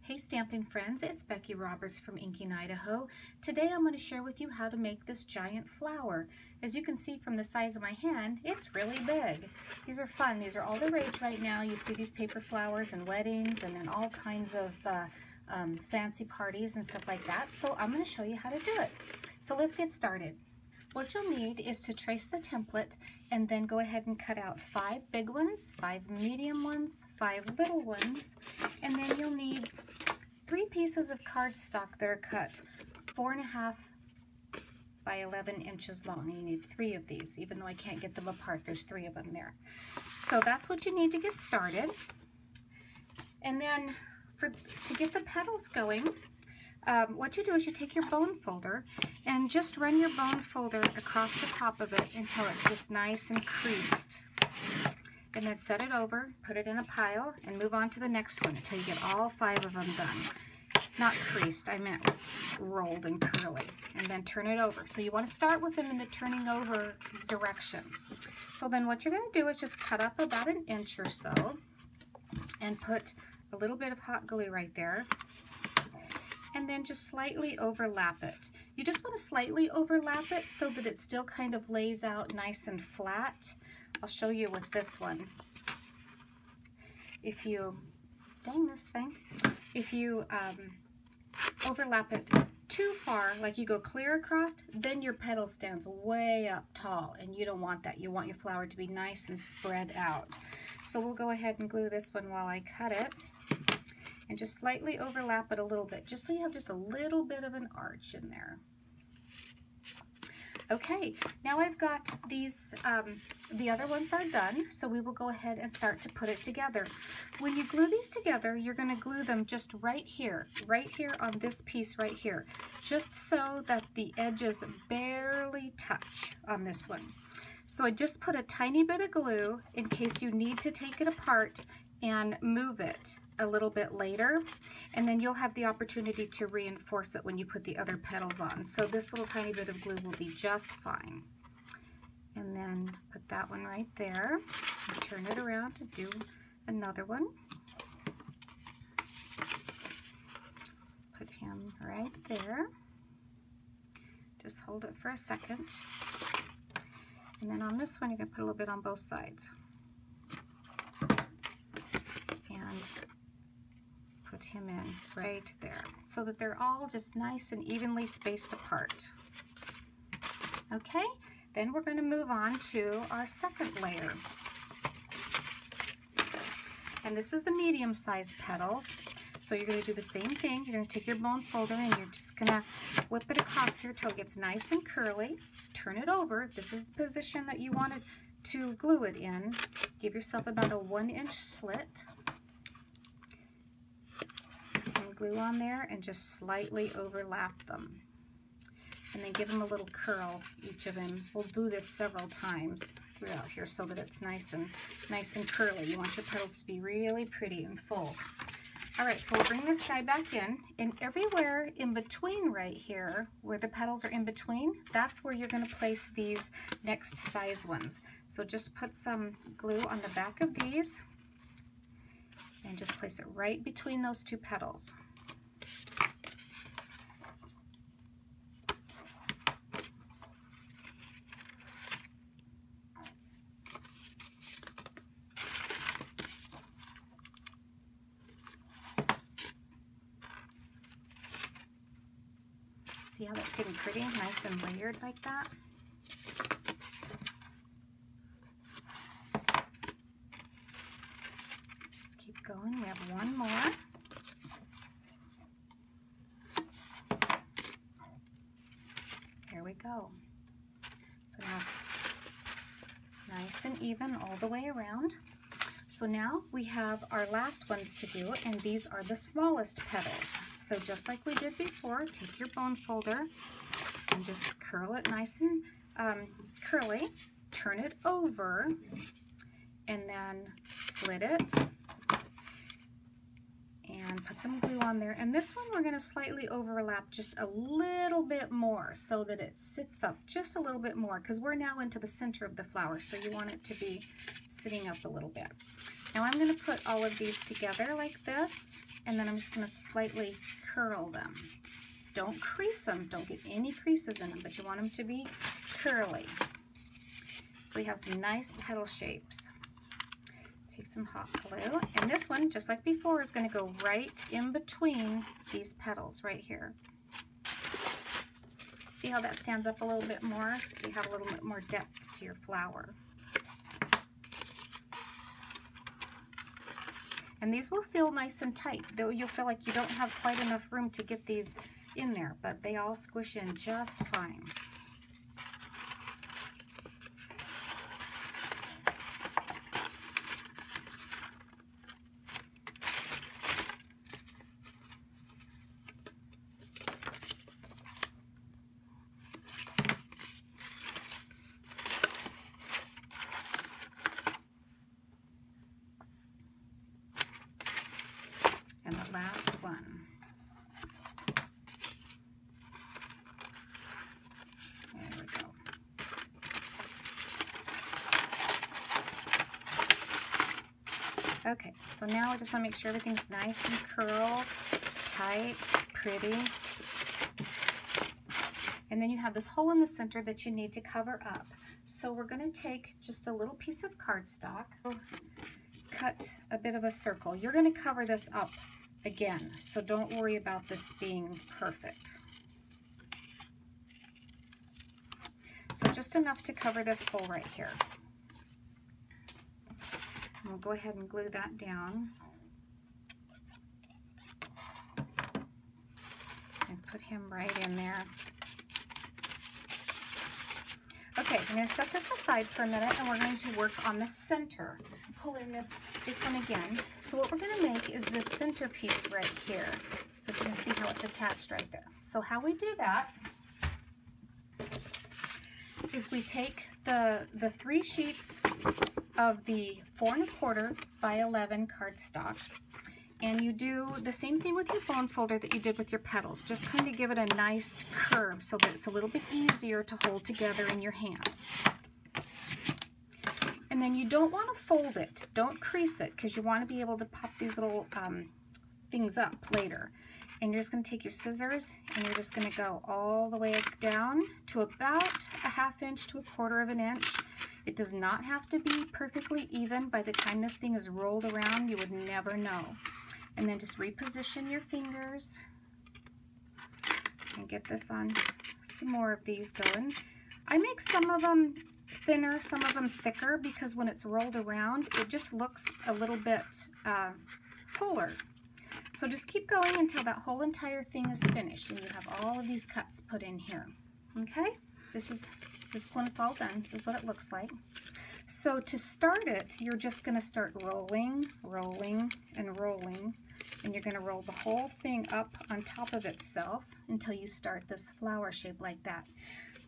Hey Stampin' friends, it's Becky Roberts from Inking, Idaho. Today I'm going to share with you how to make this giant flower. As you can see from the size of my hand, it's really big. These are fun. These are all the rage right now. You see these paper flowers and weddings and in all kinds of fancy parties and stuff like that. So I'm going to show you how to do it. So let's get started. What you'll need is to trace the template and then go ahead and cut out 5 big ones, 5 medium ones, 5 little ones, and then you'll need 3 pieces of cardstock that are cut 4.5 by 11 inches long. And you need 3 of these, even though I can't get them apart, there's 3 of them there. So that's what you need to get started. And then to get the petals going, what you do is you take your bone folder and just run your bone folder across the top of it until it's just nice and creased. And then set it over, put it in a pile, and move on to the next one until you get all 5 of them done. Not creased, I meant rolled and curly. And then turn it over. So you want to start with them in the turning over direction. So then what you're going to do is just cut up about 1 inch or so and put a little bit of hot glue right there. And then just slightly overlap it. You just want to slightly overlap it so that it still kind of lays out nice and flat. I'll show you with this one. If you, dang this thing, if you overlap it too far, like you go clear across, then your petal stands way up tall, and you don't want that. You want your flower to be nice and spread out. So we'll go ahead and glue this one while I cut it. And just slightly overlap it a little bit, just so you have just a little bit of an arch in there. Okay, now I've got these, the other ones are done, so we will go ahead and start to put it together. When you glue these together, you're going to glue them just right here on this piece right here, just so that the edges barely touch on this one. So I just put a tiny bit of glue in case you need to take it apart and move it a little bit later, and then you'll have the opportunity to reinforce it when you put the other petals on. So this little tiny bit of glue will be just fine. And then put that one right there and turn it around to do another one. Put him right there. Just hold it for a second. And then on this one, you're going to put a little bit on both sides. And put him in right there so that they're all just nice and evenly spaced apart. Okay, then we're going to move on to our second layer. And this is the medium-sized petals. So you're going to do the same thing. You're going to take your bone folder and you're just going to whip it across here till it gets nice and curly. Turn it over. This is the position that you wanted to glue it in. Give yourself about a 1-inch slit. Put some glue on there and just slightly overlap them. And then give them a little curl, each of them. We'll do this several times throughout here so that it's nice and curly. You want your petals to be really pretty and full. All right, so we'll bring this guy back in, and everywhere in between right here, where the petals are in between, that's where you're going to place these next size ones. So just put some glue on the back of these, and just place it right between those 2 petals. See how that's getting pretty, nice and layered like that? Just keep going. We have one more. There we go. So now it's nice and even all the way around. So now we have our last ones to do, and these are the smallest petals. So just like we did before, take your bone folder and just curl it nice and curly, turn it over, and then slit it and put some glue on there. And this one we're going to slightly overlap just a little bit more so that it sits up just a little bit more, because we're now into the center of the flower, so you want it to be sitting up a little bit. Now I'm going to put all of these together like this. and then I'm just going to slightly curl them. Don't crease them. Don't get any creases in them, but you want them to be curly. So you have some nice petal shapes. Take some hot glue, and this one, just like before, is going to go right in between these petals right here. See how that stands up a little bit more? So you have a little bit more depth to your flower. And these will feel nice and tight, though you'll feel like you don't have quite enough room to get these in there, but they all squish in just fine. And the last one. There we go. Okay, so now I just want to make sure everything's nice and curled, tight, pretty. And then you have this hole in the center that you need to cover up. So we're going to take just a little piece of cardstock, cut a bit of a circle. You're going to cover this up again, so don't worry about this being perfect. So just enough to cover this hole right here. And we'll go ahead and glue that down. And put him right in there. Okay, I'm going to set this aside for a minute, and we're going to work on the center. Pull in this one again. So what we're going to make is this center piece right here. So you can see how it's attached right there. So how we do that is we take the 3 sheets of the 4 1/4 by 11 cardstock, and you do the same thing with your bone folder that you did with your petals. Just kind of give it a nice curve so that it's a little bit easier to hold together in your hand. And then you don't want to fold it. Don't crease it, because you want to be able to pop these little things up later. And you're just going to take your scissors, and you're just going to go all the way down to about a 1/2 inch to 1/4 of an inch. It does not have to be perfectly even. By the time this thing is rolled around, you would never know. And then just reposition your fingers and get this on some more of these going. I make some of them thinner, some of them thicker, because when it's rolled around, it just looks a little bit fuller. So just keep going until that whole entire thing is finished, and you have all of these cuts put in here. Okay? This is when it's all done. This is what it looks like. So to start it, you're just going to start rolling, rolling, and rolling, and you're going to roll the whole thing up on top of itself until you start this flower shape like that.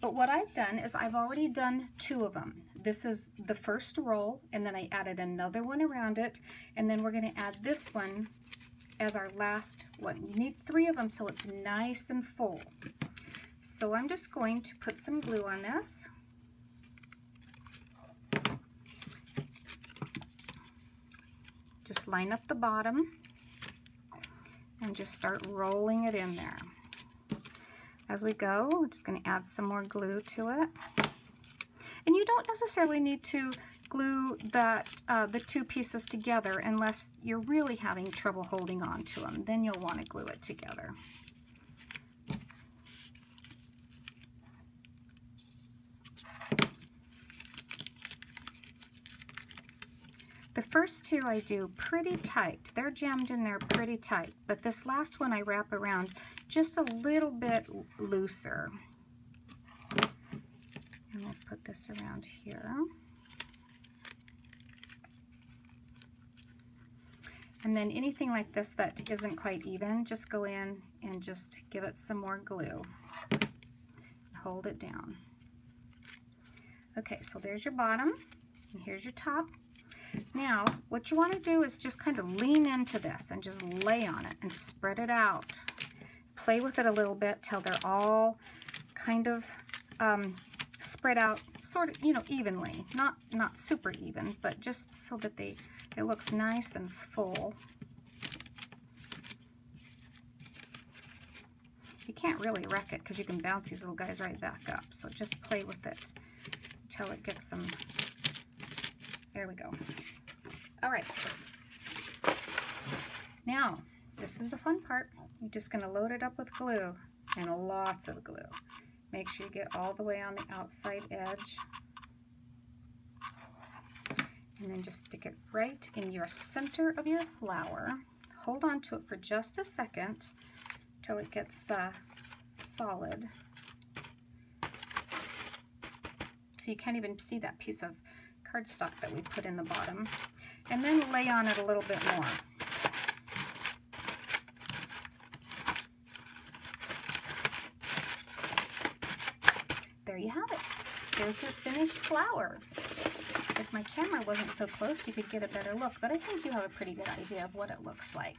But what I've done is I've already done 2 of them. This is the first roll, and then I added another one around it, and then we're going to add this one as our last one. You need 3 of them so it's nice and full. So I'm just going to put some glue on this. Just line up the bottom and just start rolling it in there. As we go, we're just going to add some more glue to it. And you don't necessarily need to glue that the 2 pieces together unless you're really having trouble holding on to them. Then you'll want to glue it together. The first 2 I do pretty tight. They're jammed in there pretty tight, but this last one I wrap around just a little bit looser. And we'll put this around here. And then anything like this that isn't quite even, just go in and just give it some more glue. Hold it down. Okay, so there's your bottom, and here's your top. Now, what you want to do is just kind of lean into this and just lay on it and spread it out. Play with it a little bit till they're all kind of spread out, sort of, you know, evenly. Not super even, but just so that it looks nice and full. You can't really wreck it because you can bounce these little guys right back up. So just play with it until it gets some. There we go. All right. Now, this is the fun part. You're just going to load it up with glue, and lots of glue. Make sure you get all the way on the outside edge. And then just stick it right in your center of your flower. Hold on to it for just a second till it gets solid. So you can't even see that piece of cardstock that we put in the bottom. And then lay on it a little bit more. There you have it. There's your finished flower. If my camera wasn't so close, you could get a better look, but I think you have a pretty good idea of what it looks like.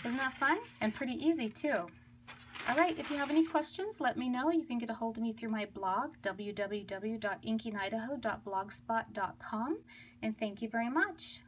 Isn't that fun? And pretty easy too. All right, if you have any questions, let me know. You can get a hold of me through my blog, www.inkingidaho.blogspot.com, and thank you very much.